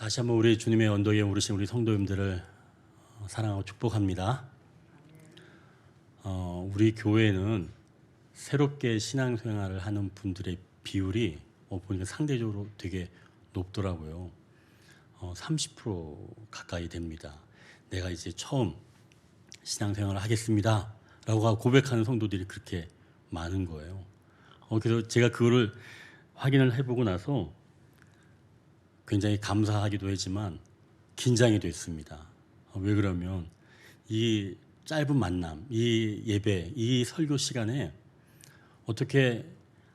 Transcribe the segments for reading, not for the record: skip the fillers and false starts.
다시 한번 우리 주님의 언덕에 오르신 우리 성도님들을 사랑하고 축복합니다. 우리 교회는 새롭게 신앙생활을 하는 분들의 비율이 보니까 상대적으로 되게 높더라고요. 30% 가까이 됩니다. 내가 이제 처음 신앙생활을 하겠습니다 라고 고백하는 성도들이 그렇게 많은 거예요. 그래서 제가 그거를 확인을 해보고 나서 굉장히 감사하기도 했지만 긴장이 됐습니다. 왜 그러면 이 짧은 만남, 이 예배, 이 설교 시간에 어떻게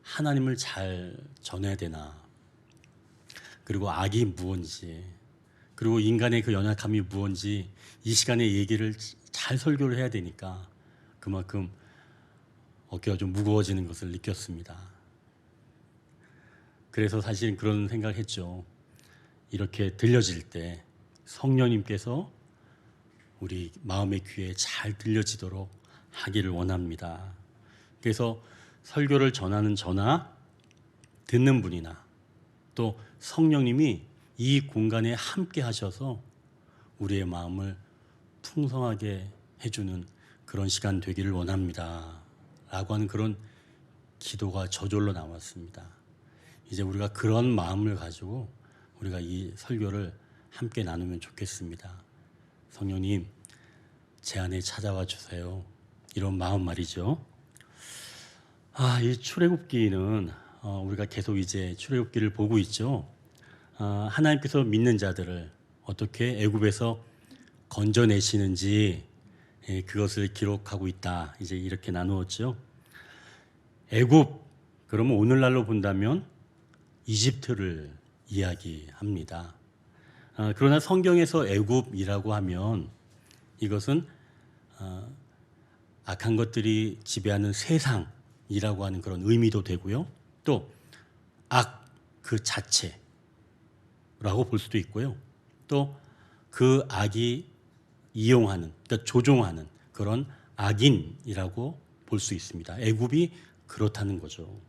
하나님을 잘 전해야 되나, 그리고 악이 무엇인지, 그리고 인간의 그 연약함이 무엇인지 이 시간에 얘기를 잘 설교를 해야 되니까 그만큼 어깨가 좀 무거워지는 것을 느꼈습니다. 그래서 사실은 그런 생각을 했죠. 이렇게 들려질 때 성령님께서 우리 마음의 귀에 잘 들려지도록 하기를 원합니다. 그래서 설교를 전하는 저나 듣는 분이나 또 성령님이 이 공간에 함께 하셔서 우리의 마음을 풍성하게 해주는 그런 시간 되기를 원합니다 라고 하는 그런 기도가 저절로 나왔습니다. 이제 우리가 그런 마음을 가지고 우리가 이 설교를 함께 나누면 좋겠습니다. 성령님, 제 안에 찾아와 주세요. 이런 마음 말이죠. 이 출애굽기는 우리가 계속 이제 출애굽기를 보고 있죠. 하나님께서 믿는 자들을 어떻게 애굽에서 건져내시는지 그것을 기록하고 있다. 이제 이렇게 나누었죠. 애굽, 그러면 오늘날로 본다면 이집트를 이야기합니다. 그러나 성경에서 애굽이라고 하면 이것은 악한 것들이 지배하는 세상이라고 하는 그런 의미도 되고요. 또 악 그 자체라고 볼 수도 있고요. 또 그 악이 이용하는, 그러니까 조종하는 그런 악인이라고 볼 수 있습니다. 애굽이 그렇다는 거죠.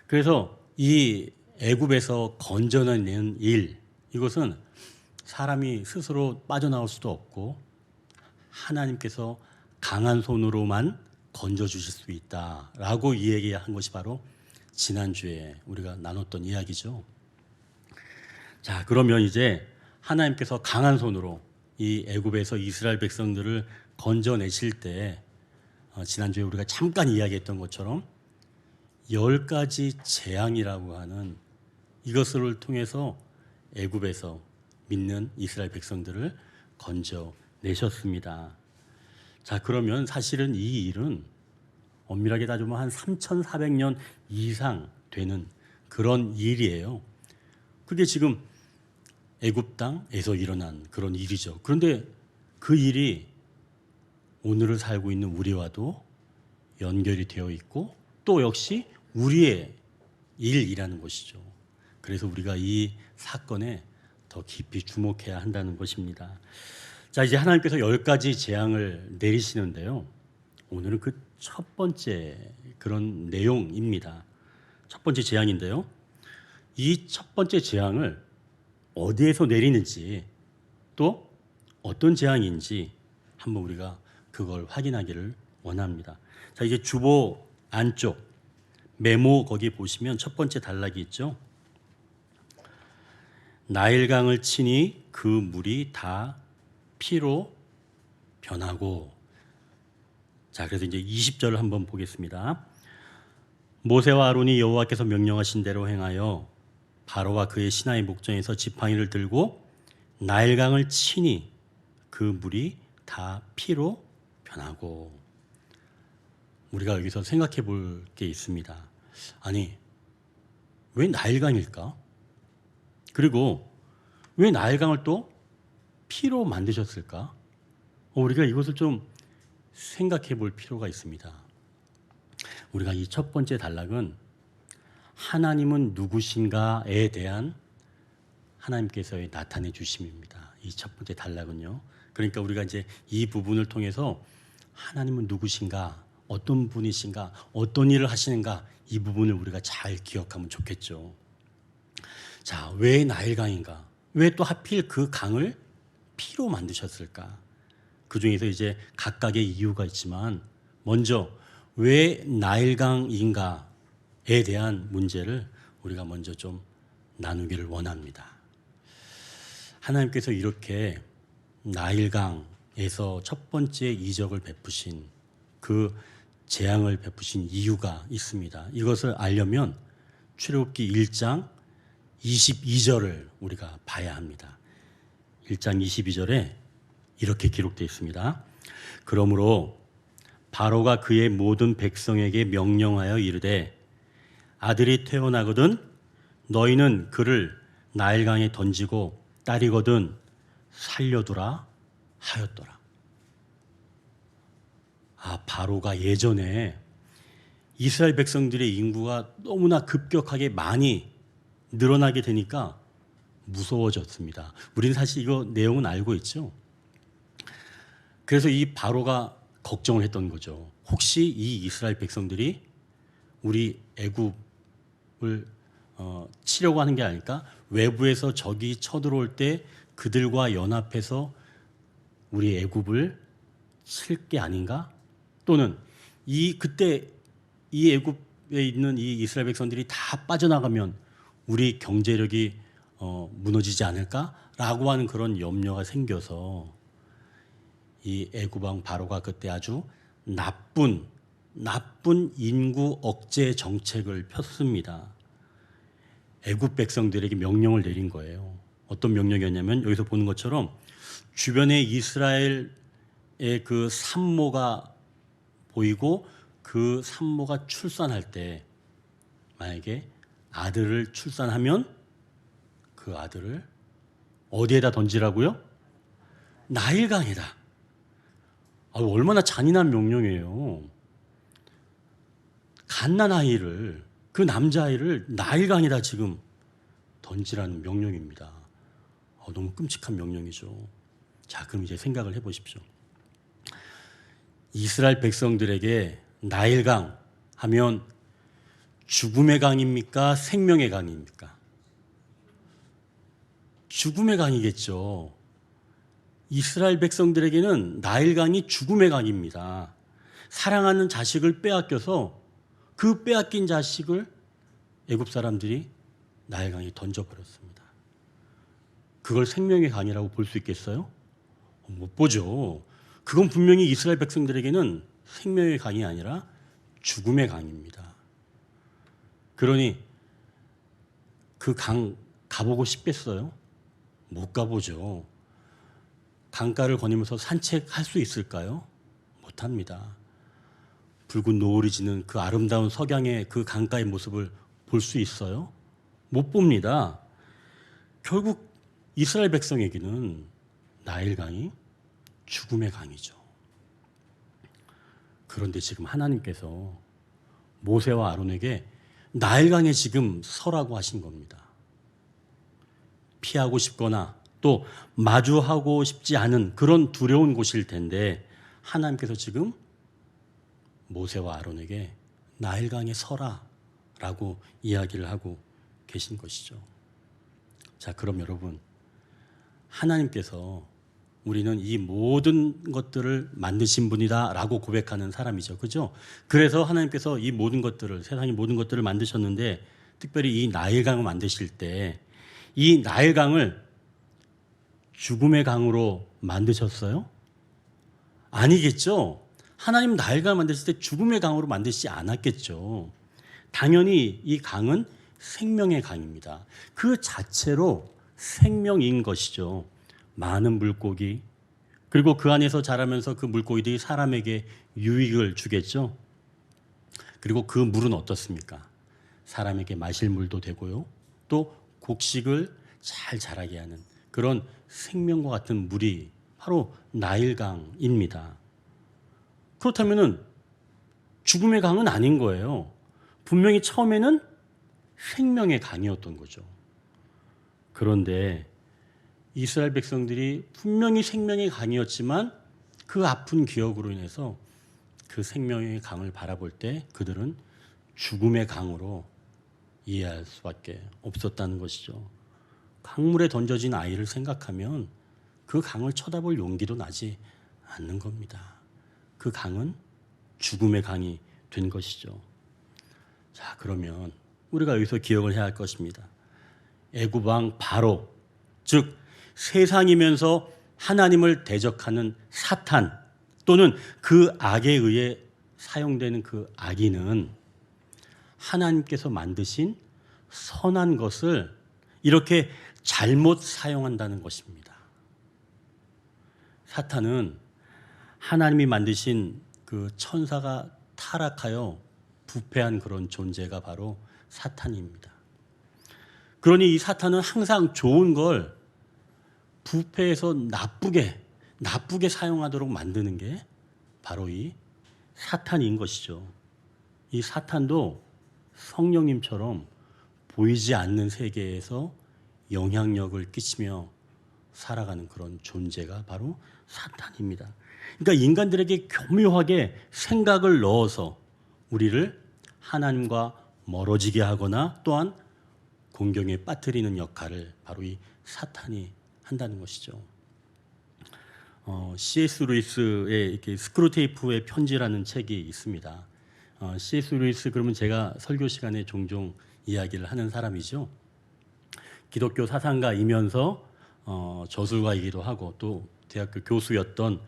그래서 이 애굽에서 건져내는 일, 이것은 사람이 스스로 빠져나올 수도 없고 하나님께서 강한 손으로만 건져주실 수 있다라고 이야기한 것이 바로 지난주에 우리가 나눴던 이야기죠. 자, 그러면 이제 하나님께서 강한 손으로 이 애굽에서 이스라엘 백성들을 건져내실 때 지난주에 우리가 잠깐 이야기했던 것처럼 10가지 재앙이라고 하는 이것을 통해서 애굽에서 믿는 이스라엘 백성들을 건져내셨습니다. 자, 그러면 사실은 이 일은 엄밀하게 따지면 한 3,400년 이상 되는 그런 일이에요. 그게 지금 애굽 땅에서 일어난 그런 일이죠. 그런데 그 일이 오늘을 살고 있는 우리와도 연결이 되어 있고 또 역시 우리의 일이라는 것이죠. 그래서 우리가 이 사건에 더 깊이 주목해야 한다는 것입니다. 자, 이제 하나님께서 10가지 재앙을 내리시는데요. 오늘은 그 첫 번째 그런 내용입니다. 첫 번째 재앙인데요. 이 첫 번째 재앙을 어디에서 내리는지 또 어떤 재앙인지 한번 우리가 그걸 확인하기를 원합니다. 자, 이제 주보 안쪽 메모 거기 보시면 첫 번째 단락이 있죠. 나일강을 치니 그 물이 다 피로 변하고. 자, 그래서 이제 20절을 한번 보겠습니다. 모세와 아론이 여호와께서 명령하신 대로 행하여 바로와 그의 신하의 목전에서 지팡이를 들고 나일강을 치니 그 물이 다 피로 변하고. 우리가 여기서 생각해 볼 게 있습니다. 아니, 왜 나일강일까? 그리고 왜 나일강을 또 피로 만드셨을까? 우리가 이것을 좀 생각해 볼 필요가 있습니다. 우리가 이 첫 번째 단락은 하나님은 누구신가에 대한 하나님께서의 나타내 주심입니다. 이 첫 번째 단락은요. 그러니까 우리가 이제 이 부분을 통해서 하나님은 누구신가, 어떤 분이신가, 어떤 일을 하시는가, 이 부분을 우리가 잘 기억하면 좋겠죠. 자, 왜 나일강인가? 왜 또 하필 그 강을 피로 만드셨을까? 그 중에서 이제 각각의 이유가 있지만 먼저 왜 나일강인가에 대한 문제를 우리가 먼저 좀 나누기를 원합니다. 하나님께서 이렇게 나일강에서 첫 번째 이적을 베푸신 그 재앙을 베푸신 이유가 있습니다. 이것을 알려면 출애굽기 1장 22절을 우리가 봐야 합니다. 1장 22절에 이렇게 기록되어 있습니다. 그러므로 바로가 그의 모든 백성에게 명령하여 이르되 아들이 태어나거든 너희는 그를 나일강에 던지고 딸이거든 살려두라 하였더라. 바로가 예전에 이스라엘 백성들의 인구가 너무나 급격하게 많이 늘어나게 되니까 무서워졌습니다. 우리는 사실 이거 내용은 알고 있죠. 그래서 이 바로가 걱정을 했던 거죠. 혹시 이 이스라엘 백성들이 우리 애굽을 치려고 하는 게 아닐까? 외부에서 적이 쳐들어올 때 그들과 연합해서 우리 애굽을 칠 게 아닌가? 또는 그때 이 애굽에 있는 이 이스라엘 백성들이 다 빠져나가면 우리 경제력이 무너지지 않을까라고 하는 그런 염려가 생겨서 이 애굽 왕 바로가 그때 아주 나쁜 인구 억제 정책을 폈습니다. 애굽 백성들에게 명령을 내린 거예요. 어떤 명령이었냐면 여기서 보는 것처럼 주변에 이스라엘의 그 산모가 보이고 그 산모가 출산할 때 만약에 아들을 출산하면 그 아들을 어디에다 던지라고요? 나일강에다. 얼마나 잔인한 명령이에요. 갓난아이를 그 남자아이를 나일강에다 지금 던지라는 명령입니다. 너무 끔찍한 명령이죠. 자, 그럼 이제 생각을 해보십시오. 이스라엘 백성들에게 나일강 하면 죽음의 강입니까? 생명의 강입니까? 죽음의 강이겠죠. 이스라엘 백성들에게는 나일강이 죽음의 강입니다. 사랑하는 자식을 빼앗겨서 그 빼앗긴 자식을 애굽 사람들이 나일강에 던져버렸습니다. 그걸 생명의 강이라고 볼 수 있겠어요? 못 보죠. 그건 분명히 이스라엘 백성들에게는 생명의 강이 아니라 죽음의 강입니다. 그러니 그 강 가보고 싶겠어요? 못 가보죠. 강가를 거니면서 산책할 수 있을까요? 못합니다. 붉은 노을이 지는 그 아름다운 석양의 그 강가의 모습을 볼 수 있어요? 못 봅니다. 결국 이스라엘 백성에게는 나일강이 죽음의 강이죠. 그런데 지금 하나님께서 모세와 아론에게 나일강에 지금 서라고 하신 겁니다. 피하고 싶거나 또 마주하고 싶지 않은 그런 두려운 곳일 텐데 하나님께서 지금 모세와 아론에게 나일강에 서라라고 이야기를 하고 계신 것이죠. 자, 그럼 여러분, 하나님께서 우리는 이 모든 것들을 만드신 분이다라고 고백하는 사람이죠. 그죠? 그래서 하나님께서 이 모든 것들을, 세상의 모든 것들을 만드셨는데 특별히 이 나일강을 만드실 때 이 나일강을 죽음의 강으로 만드셨어요? 아니겠죠? 하나님 나일강을 만드실 때 죽음의 강으로 만드시지 않았겠죠. 당연히 이 강은 생명의 강입니다. 그 자체로 생명인 것이죠. 많은 물고기, 그리고 그 안에서 자라면서 그 물고기들이 사람에게 유익을 주겠죠. 그리고 그 물은 어떻습니까? 사람에게 마실 물도 되고요. 또 곡식을 잘 자라게 하는 그런 생명과 같은 물이 바로 나일강입니다. 그렇다면 죽음의 강은 아닌 거예요. 분명히 처음에는 생명의 강이었던 거죠. 그런데 이스라엘 백성들이 분명히 생명의 강이었지만 그 아픈 기억으로 인해서 그 생명의 강을 바라볼 때 그들은 죽음의 강으로 이해할 수밖에 없었다는 것이죠. 강물에 던져진 아이를 생각하면 그 강을 쳐다볼 용기도 나지 않는 겁니다. 그 강은 죽음의 강이 된 것이죠. 자, 그러면 우리가 여기서 기억을 해야 할 것입니다. 애굽 왕 바로, 즉 세상이면서 하나님을 대적하는 사탄 또는 그 악에 의해 사용되는 그 악인은 하나님께서 만드신 선한 것을 이렇게 잘못 사용한다는 것입니다. 사탄은 하나님이 만드신 그 천사가 타락하여 부패한 그런 존재가 바로 사탄입니다. 그러니 이 사탄은 항상 좋은 걸 부패해서 나쁘게 사용하도록 만드는 게 바로 이 사탄인 것이죠. 이 사탄도 성령님처럼 보이지 않는 세계에서 영향력을 끼치며 살아가는 그런 존재가 바로 사탄입니다. 그러니까 인간들에게 교묘하게 생각을 넣어서 우리를 하나님과 멀어지게 하거나 또한 공경에 빠뜨리는 역할을 바로 이 사탄이 한다는 것이죠. C.S. 루이스의 이렇게 스크루테이프의 편지라는 책이 있습니다. C.S. 루이스 그러면 제가 설교 시간에 종종 이야기를 하는 사람이죠. 기독교 사상가이면서 저술가이기도 하고 또 대학교 교수였던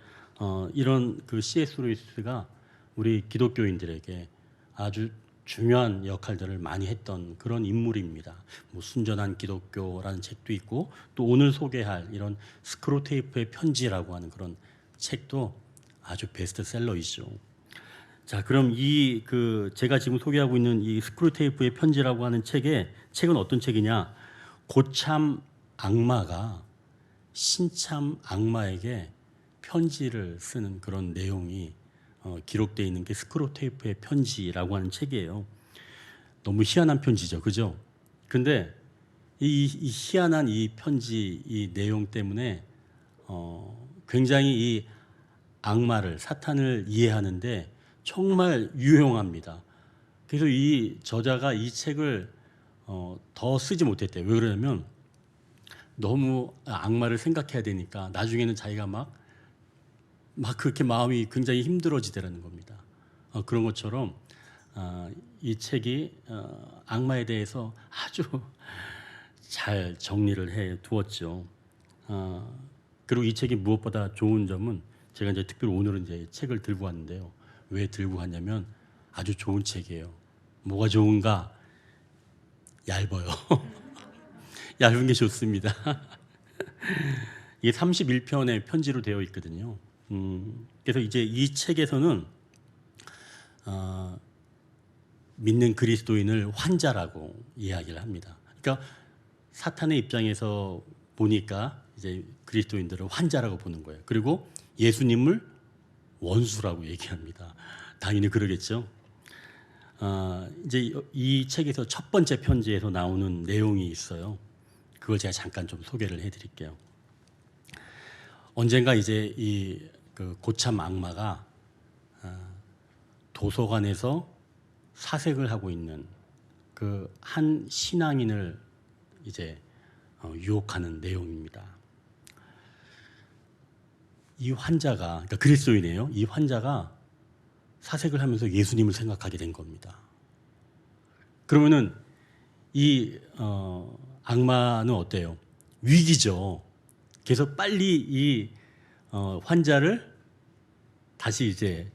이런 그 C.S. 루이스가 우리 기독교인들에게 아주 중요한 역할들을 많이 했던 그런 인물입니다. 뭐 순전한 기독교라는 책도 있고 또 오늘 소개할 이런 스크루테이프의 편지라고 하는 그런 책도 아주 베스트셀러이죠. 자, 그럼 제가 지금 소개하고 있는 이 스크루테이프의 편지라고 하는 책은 어떤 책이냐? 고참 악마가 신참 악마에게 편지를 쓰는 그런 내용이 기록되어 있는 게 스크루테이프의 편지라고 하는 책이에요. 너무 희한한 편지죠, 그죠? 근데 이 희한한 이 편지 이 내용 때문에 굉장히 이 악마를 사탄을 이해하는데 정말 유용합니다. 그래서 이 저자가 이 책을 더 쓰지 못했대요. 왜 그러냐면 너무 악마를 생각해야 되니까 나중에는 자기가 막 그렇게 마음이 굉장히 힘들어지더라는 겁니다. 그런 것처럼 이 책이 악마에 대해서 아주 잘 정리를 해 두었죠. 그리고 이 책이 무엇보다 좋은 점은 제가 이제 특별히 오늘은 이제 책을 들고 왔는데요. 왜 들고 왔냐면 아주 좋은 책이에요. 뭐가 좋은가? 얇아요. 얇은 게 좋습니다. 이게 31편의 편지로 되어 있거든요. 그래서 이제 이 책에서는 믿는 그리스도인을 환자라고 이야기를 합니다. 그러니까 사탄의 입장에서 보니까 이제 그리스도인들을 환자라고 보는 거예요. 그리고 예수님을 원수라고 얘기합니다. 당연히 그러겠죠. 이제 이 책에서 첫 번째 편지에서 나오는 내용이 있어요. 그걸 제가 잠깐 좀 소개를 해드릴게요. 언젠가 이제 그 고참 악마가 도서관에서 사색을 하고 있는 그 한 신앙인을 이제 유혹하는 내용입니다. 이 환자가, 그러니까 그리스도인이에요. 이 환자가 사색을 하면서 예수님을 생각하게 된 겁니다. 그러면은 이 악마는 어때요? 위기죠. 그래서 빨리 이 환자를 다시 이제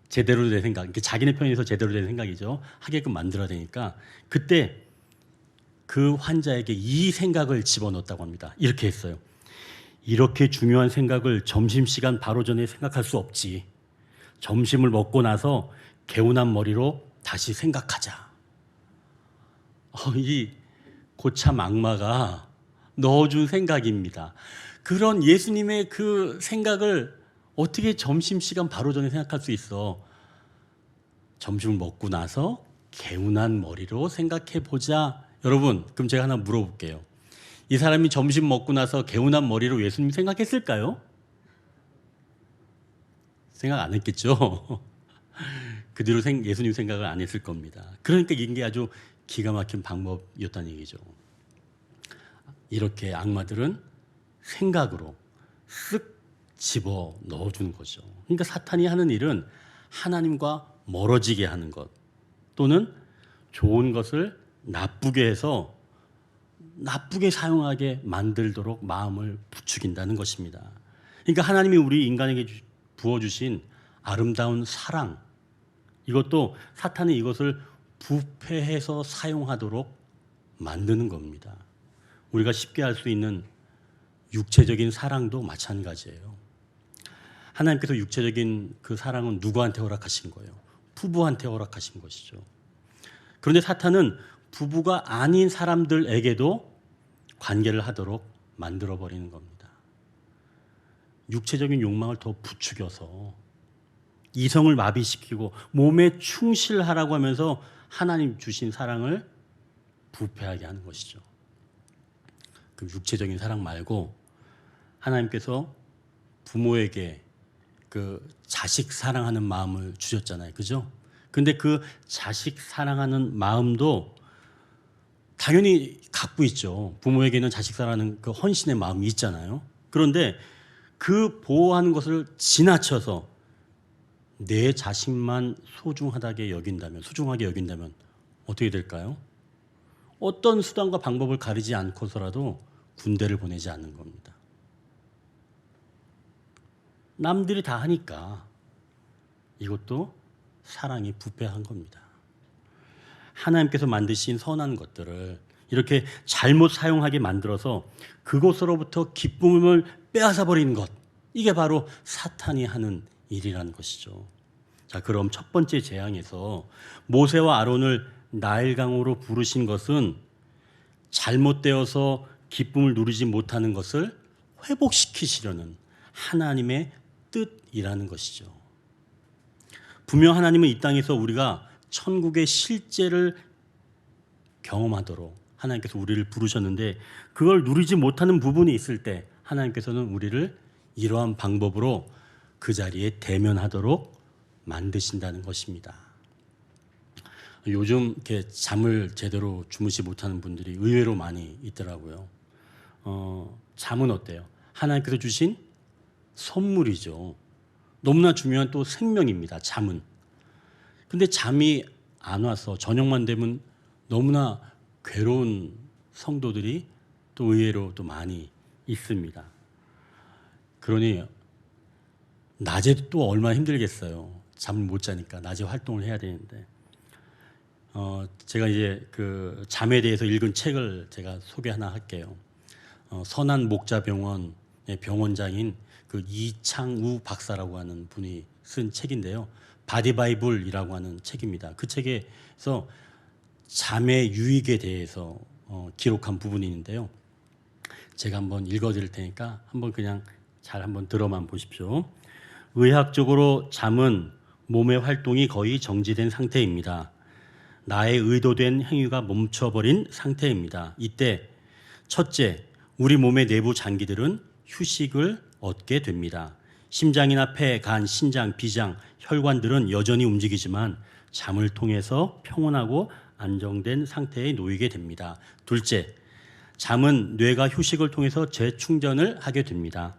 제대로 된 생각, 자기네 편에서 제대로 된 생각이죠. 하게끔 만들어야 되니까 그때 그 환자에게 이 생각을 집어넣었다고 합니다. 이렇게 했어요. 이렇게 중요한 생각을 점심시간 바로 전에 생각할 수 없지. 점심을 먹고 나서 개운한 머리로 다시 생각하자. 이 고참 악마가 넣어준 생각입니다. 그런 예수님의 그 생각을 어떻게 점심시간 바로 전에 생각할 수 있어? 점심을 먹고 나서 개운한 머리로 생각해 보자. 여러분, 그럼 제가 하나 물어볼게요. 이 사람이 점심 먹고 나서 개운한 머리로 예수님 생각했을까요? 생각 안 했겠죠. 그 뒤로 예수님 생각을 안 했을 겁니다. 그러니까 이게 아주 기가 막힌 방법이었다는 얘기죠. 이렇게 악마들은 생각으로 쓱 집어 넣어주는 거죠. 그러니까 사탄이 하는 일은 하나님과 멀어지게 하는 것, 또는 좋은 것을 나쁘게 해서 나쁘게 사용하게 만들도록 마음을 부추긴다는 것입니다. 그러니까 하나님이 우리 인간에게 부어주신 아름다운 사랑, 이것도 사탄이 이것을 부패해서 사용하도록 만드는 겁니다. 우리가 쉽게 할 수 있는 육체적인 사랑도 마찬가지예요. 하나님께서 육체적인 그 사랑은 누구한테 허락하신 거예요? 부부한테 허락하신 것이죠. 그런데 사탄은 부부가 아닌 사람들에게도 관계를 하도록 만들어버리는 겁니다. 육체적인 욕망을 더 부추겨서 이성을 마비시키고 몸에 충실하라고 하면서 하나님 주신 사랑을 부패하게 하는 것이죠. 그 육체적인 사랑 말고 하나님께서 부모에게 그 자식 사랑하는 마음을 주셨잖아요. 그죠? 근데 그 자식 사랑하는 마음도 당연히 갖고 있죠. 부모에게는 자식 사랑하는 그 헌신의 마음이 있잖아요. 그런데 그 보호하는 것을 지나쳐서 내 자식만 소중하게 여긴다면 어떻게 될까요? 어떤 수단과 방법을 가리지 않고서라도 군대를 보내지 않는 겁니다. 남들이 다 하니까 이것도 사랑이 부패한 겁니다. 하나님께서 만드신 선한 것들을 이렇게 잘못 사용하게 만들어서 그것으로부터 기쁨을 빼앗아 버리는 것, 이게 바로 사탄이 하는 일이라는 것이죠. 자, 그럼 첫 번째 재앙에서 모세와 아론을 나일강으로 부르신 것은 잘못되어서 기쁨을 누리지 못하는 것을 회복시키시려는 하나님의 뜻이라는 것이죠. 분명 하나님은 이 땅에서 우리가 천국의 실제를 경험하도록 하나님께서 우리를 부르셨는데, 그걸 누리지 못하는 부분이 있을 때 하나님께서는 우리를 이러한 방법으로 그 자리에 대면하도록 만드신다는 것입니다. 요즘 이렇게 잠을 제대로 주무시 못하는 분들이 의외로 많이 있더라고요. 잠은 어때요? 하나님께서 주신 선물이죠. 너무나 중요한 또 생명입니다. 잠은. 근데 잠이 안 와서 저녁만 되면 너무나 괴로운 성도들이 또 의외로 또 많이 있습니다. 그러니 낮에도 또 얼마나 힘들겠어요. 잠을 못 자니까 낮에 활동을 해야 되는데. 제가 이제 그 잠에 대해서 읽은 책을 제가 소개 하나 할게요. 선한 목자병원의 병원장인 그 이창우 박사라고 하는 분이 쓴 책인데요. 바디바이블이라고 하는 책입니다. 그 책에서 잠의 유익에 대해서 기록한 부분이 있는데요. 제가 한번 읽어드릴 테니까 한번 그냥 잘 한번 들어만 보십시오. 의학적으로 잠은 몸의 활동이 거의 정지된 상태입니다. 나의 의도된 행위가 멈춰버린 상태입니다. 이때 첫째, 우리 몸의 내부 장기들은 휴식을 얻게 됩니다. 심장이나 폐, 간, 신장, 비장, 혈관들은 여전히 움직이지만 잠을 통해서 평온하고 안정된 상태에 놓이게 됩니다. 둘째, 잠은 뇌가 휴식을 통해서 재충전을 하게 됩니다.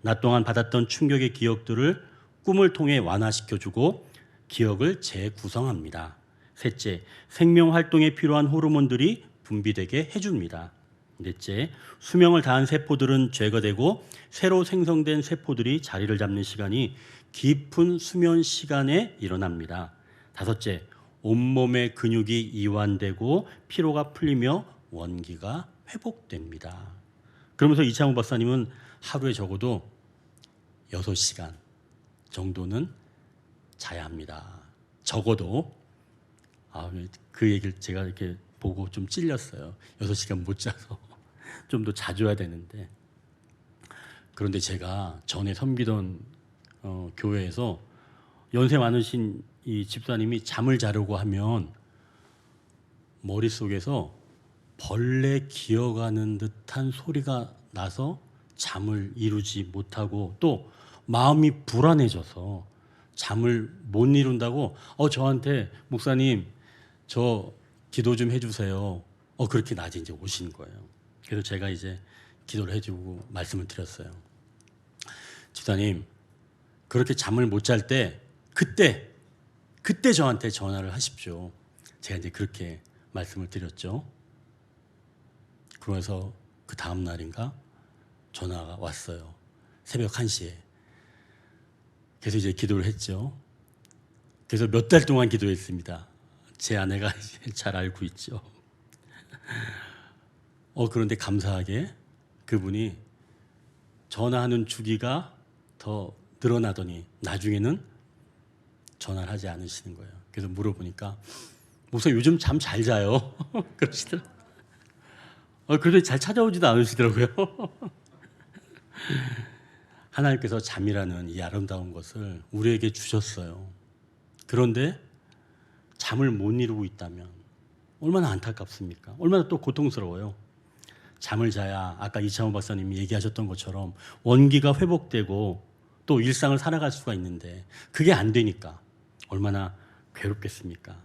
낮 동안 받았던 충격의 기억들을 꿈을 통해 완화시켜주고 기억을 재구성합니다. 셋째, 생명 활동에 필요한 호르몬들이 분비되게 해줍니다. 넷째, 수명을 다한 세포들은 제거되고 새로 생성된 세포들이 자리를 잡는 시간이 깊은 수면 시간에 일어납니다. 다섯째, 온몸의 근육이 이완되고 피로가 풀리며 원기가 회복됩니다. 그러면서 이창우 박사님은 하루에 적어도 6시간 정도는 자야 합니다. 적어도. 그 얘기를 제가 이렇게 보고 좀 찔렸어요. 6시간 못 자서 좀 더 자주 해야 되는데. 그런데 제가 전에 섬기던 교회에서 연세 많으신 이 집사님이 잠을 자려고 하면 머릿속에서 벌레 기어가는 듯한 소리가 나서 잠을 이루지 못하고 또 마음이 불안해져서 잠을 못 이룬다고 저한테 목사님 저 기도 좀 해주세요. 그렇게 낮에 이제 오신 거예요. 그래서 제가 이제 기도를 해주고 말씀을 드렸어요. 집사님, 그렇게 잠을 못 잘 때 그때 저한테 전화를 하십시오. 제가 이제 그렇게 말씀을 드렸죠. 그래서 그 다음 날인가 전화가 왔어요. 새벽 1시에. 그래서 이제 기도를 했죠. 그래서 몇 달 동안 기도했습니다. 제 아내가 잘 알고 있죠. 그런데 감사하게 그분이 전화하는 주기가 더 늘어나더니 나중에는 전화를 하지 않으시는 거예요. 그래서 물어보니까 목사님 요즘 잠 잘 자요. 그러시더라고요. 그래도 잘 찾아오지도 않으시더라고요. 하나님께서 잠이라는 이 아름다운 것을 우리에게 주셨어요. 그런데 잠을 못 이루고 있다면 얼마나 안타깝습니까? 얼마나 또 고통스러워요. 잠을 자야 아까 이창호 박사님이 얘기하셨던 것처럼 원기가 회복되고 또 일상을 살아갈 수가 있는데 그게 안 되니까 얼마나 괴롭겠습니까?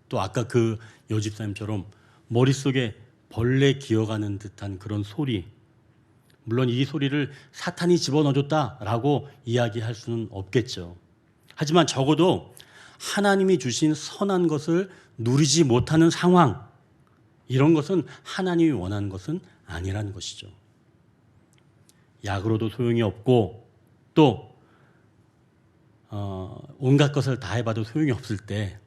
또 아까 그 여집사님처럼 머릿속에 벌레 기어가는 듯한 그런 소리, 물론 이 소리를 사탄이 집어넣어줬다라고 이야기할 수는 없겠죠. 하지만 적어도 하나님이 주신 선한 것을 누리지 못하는 상황, 이런 것은 하나님이 원하는 것은 아니라는 것이죠. 약으로도 소용이 없고 또 온갖 것을 다 해봐도 소용이 없을 때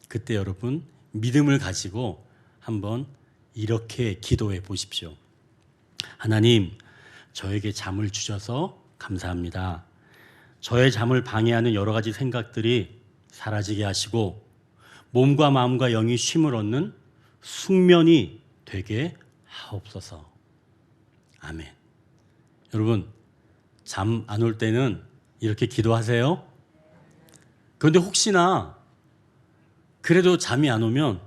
그때 여러분 믿음을 가지고 한번 이렇게 기도해 보십시오. 하나님, 저에게 잠을 주셔서 감사합니다. 저의 잠을 방해하는 여러 가지 생각들이 사라지게 하시고 몸과 마음과 영이 쉼을 얻는 숙면이 되게 하옵소서. 아멘. 여러분, 잠 안 올 때는 이렇게 기도하세요. 그런데 혹시나 그래도 잠이 안 오면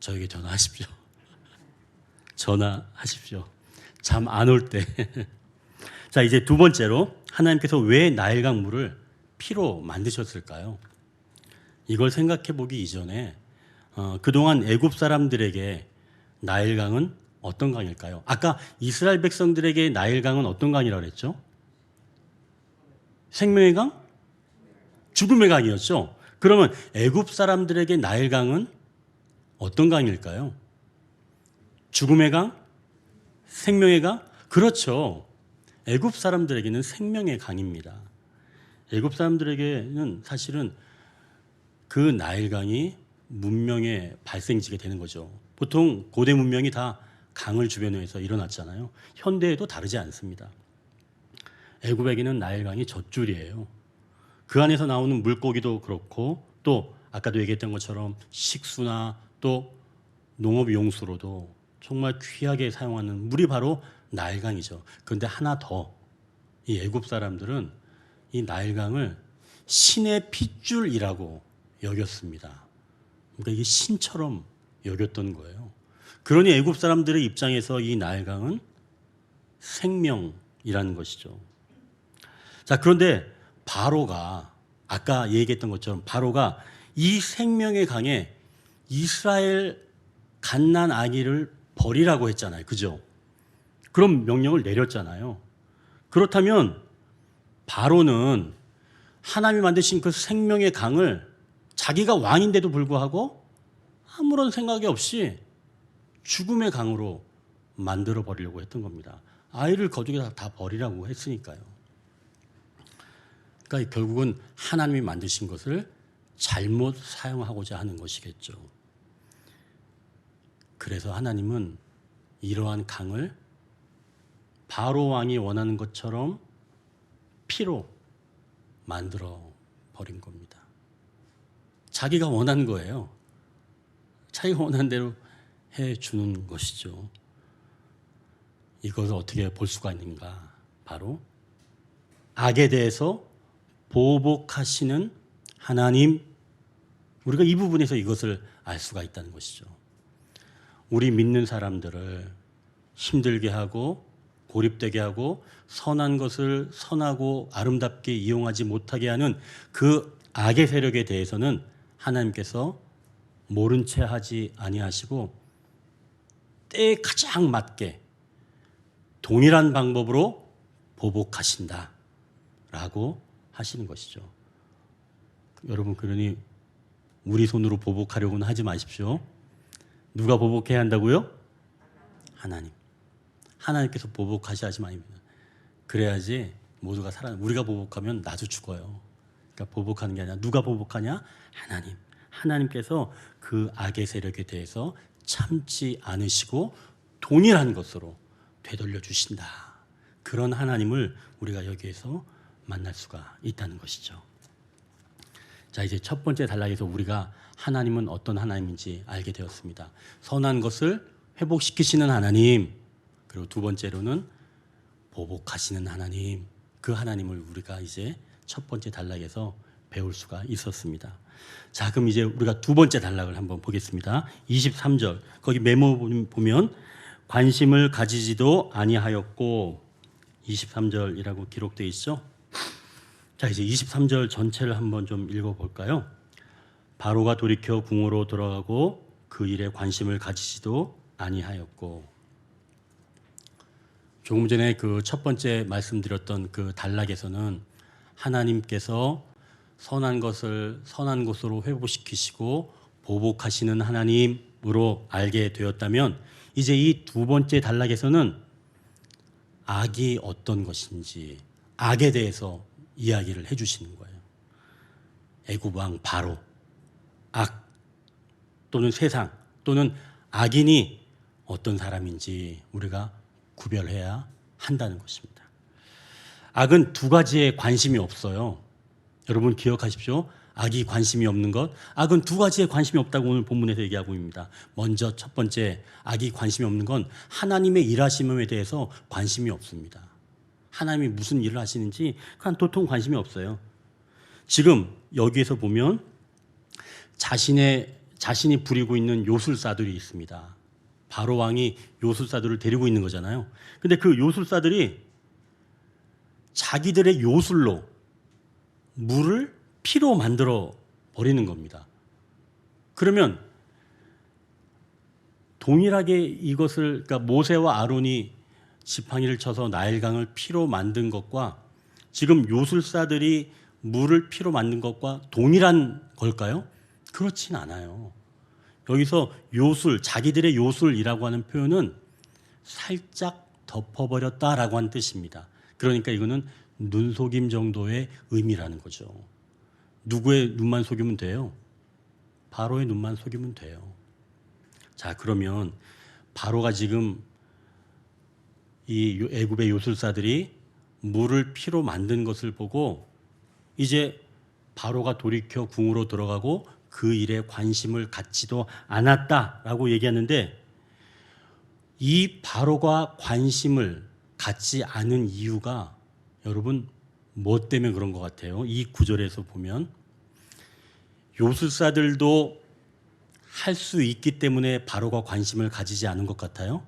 저에게 전화하십시오. 전화하십시오. 잠 안 올 때. 자, 이제 두 번째로 하나님께서 왜 나일강 물을 피로 만드셨을까요? 이걸 생각해 보기 이전에 그동안 애굽 사람들에게 나일강은 어떤 강일까요? 아까 이스라엘 백성들에게 나일강은 어떤 강이라고 그랬죠? 생명의 강? 죽음의 강이었죠. 그러면 애굽 사람들에게 나일강은 어떤 강일까요? 죽음의 강? 생명의 강? 그렇죠. 애굽 사람들에게는 생명의 강입니다. 애굽 사람들에게는 사실은 그 나일강이 문명의 발생지가 되는 거죠. 보통 고대 문명이 다 강을 주변에서 일어났잖아요. 현대에도 다르지 않습니다. 애굽에게는 나일강이 젖줄이에요. 그 안에서 나오는 물고기도 그렇고 또 아까도 얘기했던 것처럼 식수나 또 농업 용수로도 정말 귀하게 사용하는 물이 바로 나일강이죠. 그런데 하나 더, 이 애굽 사람들은 이 나일강을 신의 핏줄이라고 여겼습니다. 그러니까 이게 신처럼 여겼던 거예요. 그러니 애굽 사람들의 입장에서 이 나일강은 생명이라는 것이죠. 자, 그런데 바로가 아까 얘기했던 것처럼 바로가 이 생명의 강에 이스라엘 갓난 아기를 버리라고 했잖아요. 그죠? 그런 명령을 내렸잖아요. 그렇다면 바로는 하나님이 만드신 그 생명의 강을 자기가 왕인데도 불구하고 아무런 생각이 없이 죽음의 강으로 만들어 버리려고 했던 겁니다. 아이를 거두게 다 버리라고 했으니까요. 그러니까 결국은 하나님이 만드신 것을 잘못 사용하고자 하는 것이겠죠. 그래서 하나님은 이러한 강을 바로 왕이 원하는 것처럼 피로 만들어 버린 겁니다. 자기가 원한 거예요. 자기가 원한 대로 해주는 것이죠. 이것을 어떻게 볼 수가 있는가? 바로 악에 대해서 보복하시는 하나님, 우리가 이 부분에서 이것을 알 수가 있다는 것이죠. 우리 믿는 사람들을 힘들게 하고 고립되게 하고 선한 것을 선하고 아름답게 이용하지 못하게 하는 그 악의 세력에 대해서는 하나님께서 모른 채 하지 아니하시고 때에 가장 맞게 동일한 방법으로 보복하신다라고 하시는 것이죠. 여러분, 그러니 우리 손으로 보복하려고는 하지 마십시오. 누가 보복해야 한다고요? 하나님. 하나님께서 보복하셔야지 말입니다. 그래야지 모두가 살아. 우리가 보복하면 나도 죽어요. 그러니까 보복하는 게 아니라 누가 보복하냐? 하나님. 하나님께서 그 악의 세력에 대해서 참지 않으시고 동일한 것으로 되돌려 주신다. 그런 하나님을 우리가 여기에서 만날 수가 있다는 것이죠. 자, 이제 첫 번째 단락에서 우리가 하나님은 어떤 하나님인지 알게 되었습니다. 선한 것을 회복시키시는 하나님, 그리고 두 번째로는 보복하시는 하나님, 그 하나님을 우리가 이제 첫 번째 단락에서 배울 수가 있었습니다. 자, 그럼 이제 우리가 두 번째 단락을 한번 보겠습니다. 23절, 거기 메모 보면 관심을 가지지도 아니하였고 23절이라고 기록되어 있죠. 자, 이제 23절 전체를 한번 좀 읽어볼까요? 바로가 돌이켜 궁으로 돌아가고 그 일에 관심을 가지지도 아니하였고. 조금 전에 그 첫 번째 말씀드렸던 그 단락에서는 하나님께서 선한 것을 선한 것으로 회복시키시고 보복하시는 하나님으로 알게 되었다면, 이제 이 두 번째 단락에서는 악이 어떤 것인지, 악에 대해서 이야기를 해주시는 거예요. 애굽 왕 바로, 악 또는 세상 또는 악인이 어떤 사람인지 우리가 구별해야 한다는 것입니다. 악은 두 가지에 관심이 없어요. 여러분 기억하십시오. 악이 관심이 없는 것, 악은 두 가지에 관심이 없다고 오늘 본문에서 얘기하고 있습니다. 먼저 첫 번째, 악이 관심이 없는 건 하나님의 일하심에 대해서 관심이 없습니다. 하나님이 무슨 일을 하시는지 그냥 도통 관심이 없어요. 지금 여기에서 보면 자신이 부리고 있는 요술사들이 있습니다. 바로 왕이 요술사들을 데리고 있는 거잖아요. 근데 그 요술사들이 자기들의 요술로 물을 피로 만들어 버리는 겁니다. 그러면 동일하게 이것을, 그러니까 모세와 아론이 지팡이를 쳐서 나일강을 피로 만든 것과 지금 요술사들이 물을 피로 만든 것과 동일한 걸까요? 그렇진 않아요. 여기서 요술, 자기들의 요술이라고 하는 표현은 살짝 덮어버렸다라고 하는 뜻입니다. 그러니까 이거는 눈속임 정도의 의미라는 거죠. 누구의 눈만 속이면 돼요? 바로의 눈만 속이면 돼요. 자, 그러면 바로가 지금 이 애굽의 요술사들이 물을 피로 만든 것을 보고 이제 바로가 돌이켜 궁으로 들어가고 그 일에 관심을 갖지도 않았다라고 얘기하는데, 이 바로가 관심을 갖지 않은 이유가 여러분 뭐 때문에 그런 것 같아요? 이 구절에서 보면 요술사들도 할 수 있기 때문에 바로가 관심을 가지지 않은 것 같아요?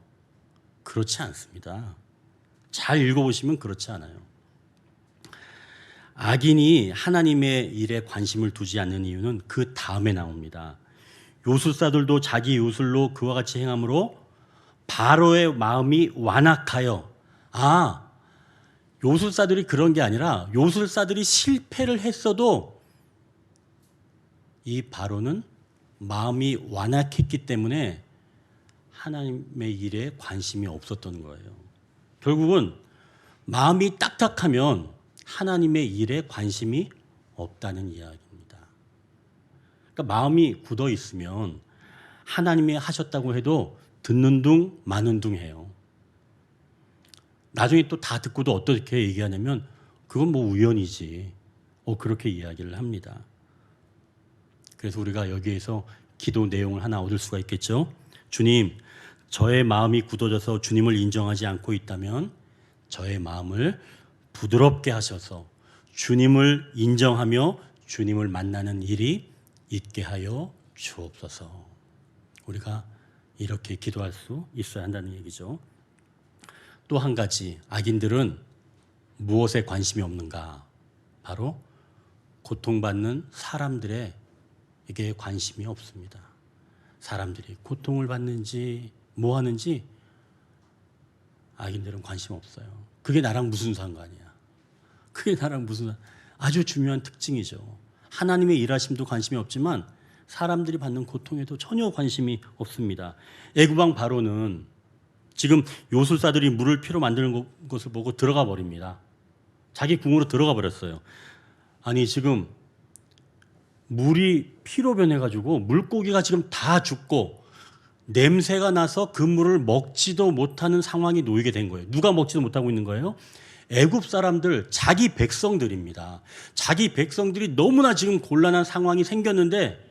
그렇지 않습니다. 잘 읽어보시면 그렇지 않아요. 악인이 하나님의 일에 관심을 두지 않는 이유는 그 다음에 나옵니다. 요술사들도 자기 요술로 그와 같이 행함으로 바로의 마음이 완악하여, 요술사들이 그런 게 아니라 요술사들이 실패를 했어도 이 바로는 마음이 완악했기 때문에 하나님의 일에 관심이 없었던 거예요. 결국은 마음이 딱딱하면 하나님의 일에 관심이 없다는 이야기입니다. 그러니까 마음이 굳어 있으면 하나님이 하셨다고 해도 듣는 둥 마는 둥 해요. 나중에 또 다 듣고도 어떻게 얘기하냐면 그건 뭐 우연이지. 그렇게 이야기를 합니다. 그래서 우리가 여기에서 기도 내용을 하나 얻을 수가 있겠죠. 주님, 저의 마음이 굳어져서 주님을 인정하지 않고 있다면 저의 마음을 부드럽게 하셔서 주님을 인정하며 주님을 만나는 일이 있게 하여 주옵소서. 우리가 이렇게 기도할 수 있어야 한다는 얘기죠. 또 한 가지, 악인들은 무엇에 관심이 없는가? 바로 고통받는 사람들에게 관심이 없습니다. 사람들이 고통을 받는지 뭐 하는지 악인들은 관심 없어요. 그게 나랑 무슨 상관이야. 그게 나랑 무슨 아주 중요한 특징이죠. 하나님의 일하심도 관심이 없지만 사람들이 받는 고통에도 전혀 관심이 없습니다. 애굽왕 바로는 지금 요술사들이 물을 피로 만드는 것을 보고 들어가 버립니다. 자기 궁으로 들어가 버렸어요. 아니 지금 물이 피로 변해가지고 물고기가 지금 다 죽고 냄새가 나서 그 물을 먹지도 못하는 상황이 놓이게 된 거예요. 누가 먹지도 못하고 있는 거예요? 애굽 사람들, 자기 백성들입니다. 자기 백성들이 너무나 지금 곤란한 상황이 생겼는데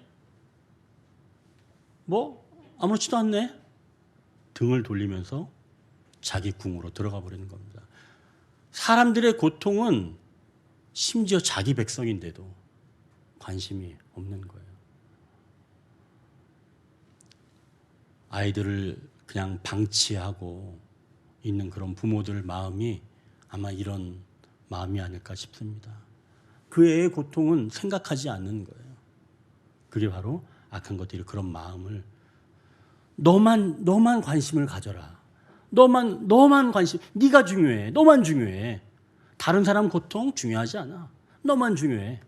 뭐 아무렇지도 않네. 등을 돌리면서 자기 궁으로 들어가 버리는 겁니다. 사람들의 고통은 심지어 자기 백성인데도 관심이 없는 거예요. 아이들을 그냥 방치하고 있는 그런 부모들 마음이 아마 이런 마음이 아닐까 싶습니다. 그 애의 고통은 생각하지 않는 거예요. 그게 바로 악한 것들이 그런 마음을 너만 관심을 가져라. 너만 관심. 네가 중요해. 너만 중요해. 다른 사람 고통 중요하지 않아. 너만 중요해.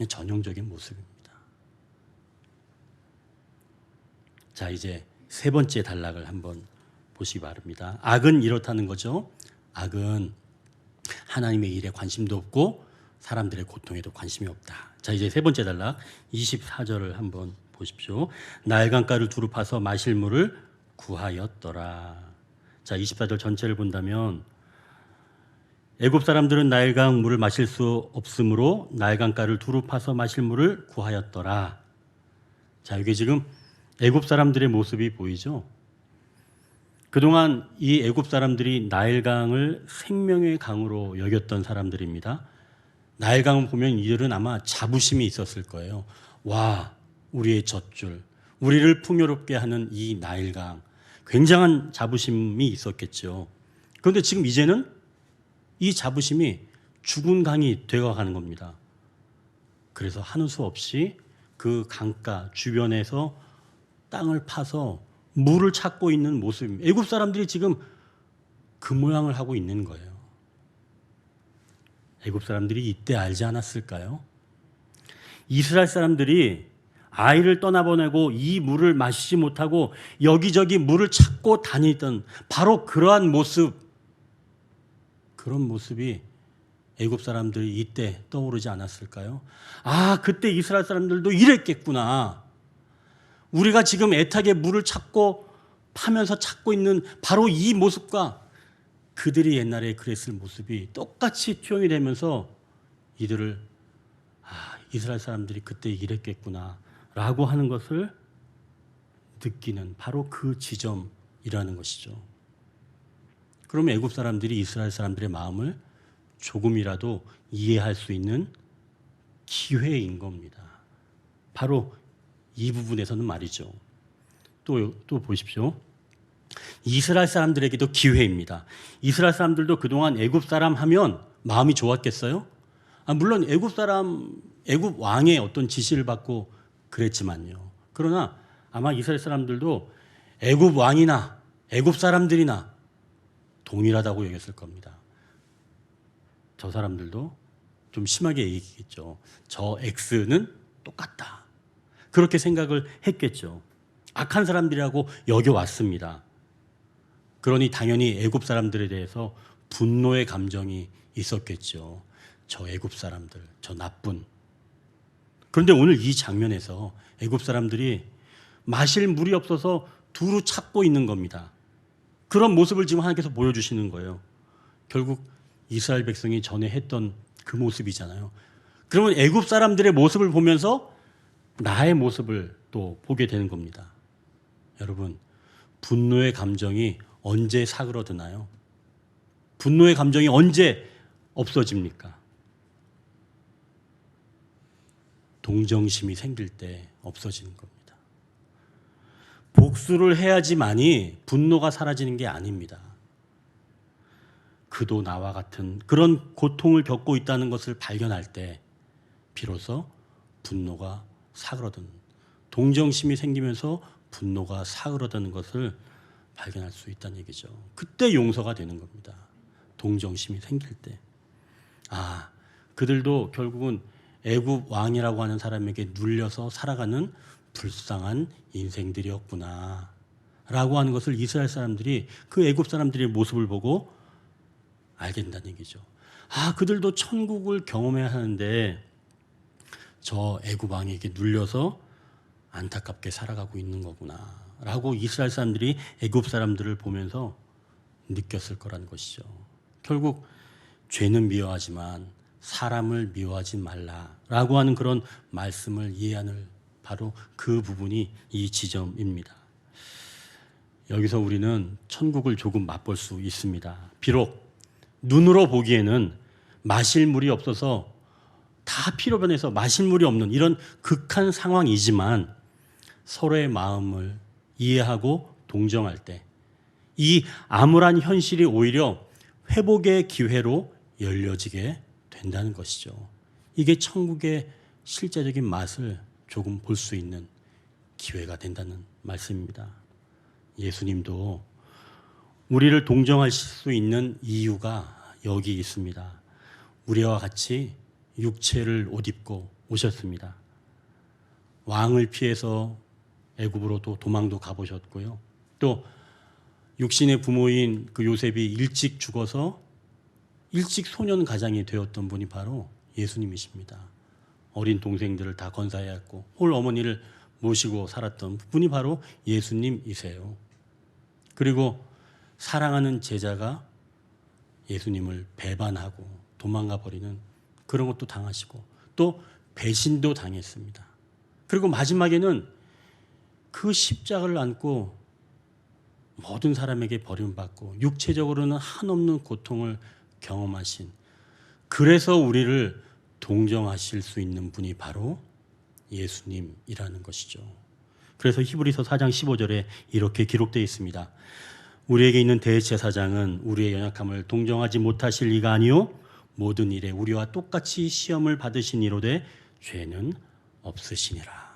전형적인 모습입니다. 자, 이제 세 번째 단락을 한번 보시기 바랍니다. 악은 이렇다는 거죠. 악은 하나님의 일에 관심도 없고 사람들의 고통에도 관심이 없다. 자, 이제 세 번째 단락 24절을 한번 보십시오. 나일강가를 두루 파서 마실 물을 구하였더라. 자, 24절 전체를 본다면 애굽 사람들은 나일강 물을 마실 수 없으므로 나일강가를 두루 파서 마실 물을 구하였더라. 자, 이게 지금 애굽 사람들의 모습이 보이죠? 그동안 이 애굽 사람들이 나일강을 생명의 강으로 여겼던 사람들입니다. 나일강을 보면 이들은 아마 자부심이 있었을 거예요. 와, 우리의 젖줄, 우리를 풍요롭게 하는 이 나일강, 굉장한 자부심이 있었겠죠. 그런데 지금 이제는 이 자부심이 죽은 강이 되어가는 겁니다. 그래서 하는 수 없이 그 강가 주변에서 땅을 파서 물을 찾고 있는 모습입니다. 애굽 사람들이 지금 그 모양을 하고 있는 거예요. 애굽 사람들이 이때 알지 않았을까요? 이스라엘 사람들이 아이를 떠나보내고 이 물을 마시지 못하고 여기저기 물을 찾고 다니던 바로 그러한 모습, 그런 모습이 애굽 사람들이 이때 떠오르지 않았을까요? 아, 그때 이스라엘 사람들도 이랬겠구나. 우리가 지금 애타게 물을 찾고 파면서 찾고 있는 바로 이 모습과 그들이 옛날에 그랬을 모습이 똑같이 투영이 되면서 이들을 이스라엘 사람들이 그때 이랬겠구나 라고 하는 것을 느끼는 바로 그 지점이라는 것이죠. 그러면 애굽 사람들이 이스라엘 사람들의 마음을 조금이라도 이해할 수 있는 기회인 겁니다. 바로 이 부분에서는 말이죠. 또 보십시오. 이스라엘 사람들에게도 기회입니다. 이스라엘 사람들도 그동안 애굽 사람 하면 마음이 좋았겠어요? 물론 애굽 왕의 어떤 지시를 받고 그랬지만요. 그러나 아마 이스라엘 사람들도 애굽 왕이나 애굽 사람들이나 동일하다고 여겼을 겁니다. 저 사람들도 좀 심하게 얘기했겠죠. 저 X는 똑같다. 그렇게 생각을 했겠죠. 악한 사람들이라고 여겨왔습니다. 그러니 당연히 애굽 사람들에 대해서 분노의 감정이 있었겠죠. 저 애굽 사람들, 저 나쁜. 그런데 오늘 이 장면에서 애굽 사람들이 마실 물이 없어서 두루 찾고 있는 겁니다. 그런 모습을 지금 하나님께서 보여주시는 거예요. 결국 이스라엘 백성이 전에 했던 그 모습이잖아요. 그러면 애굽 사람들의 모습을 보면서 나의 모습을 또 보게 되는 겁니다. 여러분, 분노의 감정이 언제 사그러드나요? 분노의 감정이 언제 없어집니까? 동정심이 생길 때 없어지는 겁니다. 복수를 해야지만이 분노가 사라지는 게 아닙니다. 그도 나와 같은 그런 고통을 겪고 있다는 것을 발견할 때 비로소 분노가 사그러든 동정심이 생기면서 분노가 사그러드는 것을 발견할 수 있다는 얘기죠. 그때 용서가 되는 겁니다. 동정심이 생길 때. 그들도 결국은 애굽 왕이라고 하는 사람에게 눌려서 살아가는 불쌍한 인생들이었구나 라고 하는 것을 이스라엘 사람들이 그 애굽 사람들의 모습을 보고 알게 된다는 얘기죠. 그들도 천국을 경험해야 하는데 저 애굽 왕에게 눌려서 안타깝게 살아가고 있는 거구나 라고 이스라엘 사람들이 애굽 사람들을 보면서 느꼈을 거라는 것이죠. 결국 죄는 미워하지만 사람을 미워하지 말라라고 하는 그런 말씀을 이해하는 바로 그 부분이 이 지점입니다. 여기서 우리는 천국을 조금 맛볼 수 있습니다. 비록 눈으로 보기에는 마실 물이 없어서 다 피로 변해서 마실 물이 없는 이런 극한 상황이지만 서로의 마음을 이해하고 동정할 때 이 암울한 현실이 오히려 회복의 기회로 열려지게 된다는 것이죠. 이게 천국의 실제적인 맛을 조금 볼 수 있는 기회가 된다는 말씀입니다. 예수님도 우리를 동정하실 수 있는 이유가 여기 있습니다. 우리와 같이 육체를 옷 입고 오셨습니다. 왕을 피해서 애굽으로도 도망도 가보셨고요. 또 육신의 부모인 그 요셉이 일찍 죽어서 일찍 소년 가장이 되었던 분이 바로 예수님이십니다. 어린 동생들을 다 건사해야 했고 홀 어머니를 모시고 살았던 분이 바로 예수님이세요. 그리고 사랑하는 제자가 예수님을 배반하고 도망가 버리는 그런 것도 당하시고 또 배신도 당했습니다. 그리고 마지막에는 그 십자가를 안고 모든 사람에게 버림받고 육체적으로는 한없는 고통을 경험하신, 그래서 우리를 동정하실 수 있는 분이 바로 예수님이라는 것이죠. 그래서 히브리서 4장 15절에 이렇게 기록되어 있습니다. 우리에게 있는 대제사장은 우리의 연약함을 동정하지 못하실 이가 아니요 모든 일에 우리와 똑같이 시험을 받으신 이로되 죄는 없으시니라.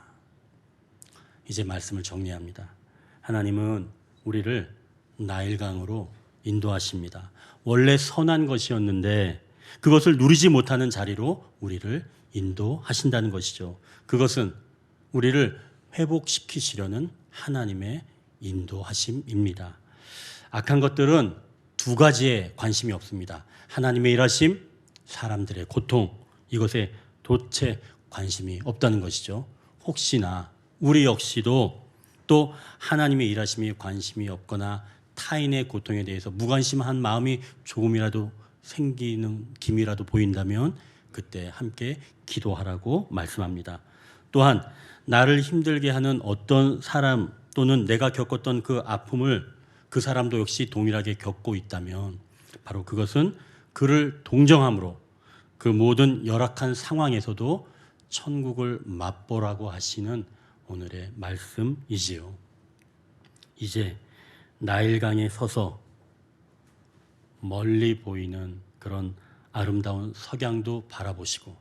이제 말씀을 정리합니다. 하나님은 우리를 나일강으로 인도하십니다. 원래 선한 것이었는데 그것을 누리지 못하는 자리로 우리를 인도하신다는 것이죠. 그것은 우리를 회복시키시려는 하나님의 인도하심입니다. 악한 것들은 두 가지에 관심이 없습니다. 하나님의 일하심, 사람들의 고통, 이것에 도체 관심이 없다는 것이죠. 혹시나 우리 역시도 또 하나님의 일하심에 관심이 없거나 타인의 고통에 대해서 무관심한 마음이 조금이라도 생기는 기미라도 보인다면 그때 함께 기도하라고 말씀합니다. 또한 나를 힘들게 하는 어떤 사람 또는 내가 겪었던 그 아픔을 그 사람도 역시 동일하게 겪고 있다면 바로 그것은 그를 동정함으로 그 모든 열악한 상황에서도 천국을 맛보라고 하시는 오늘의 말씀이지요. 이제 나일강에 서서 멀리 보이는 그런 아름다운 석양도 바라보시고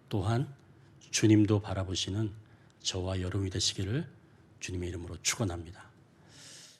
또한 주님도 바라보시는 저와 여러분이 되시기를 주님의 이름으로 축원합니다.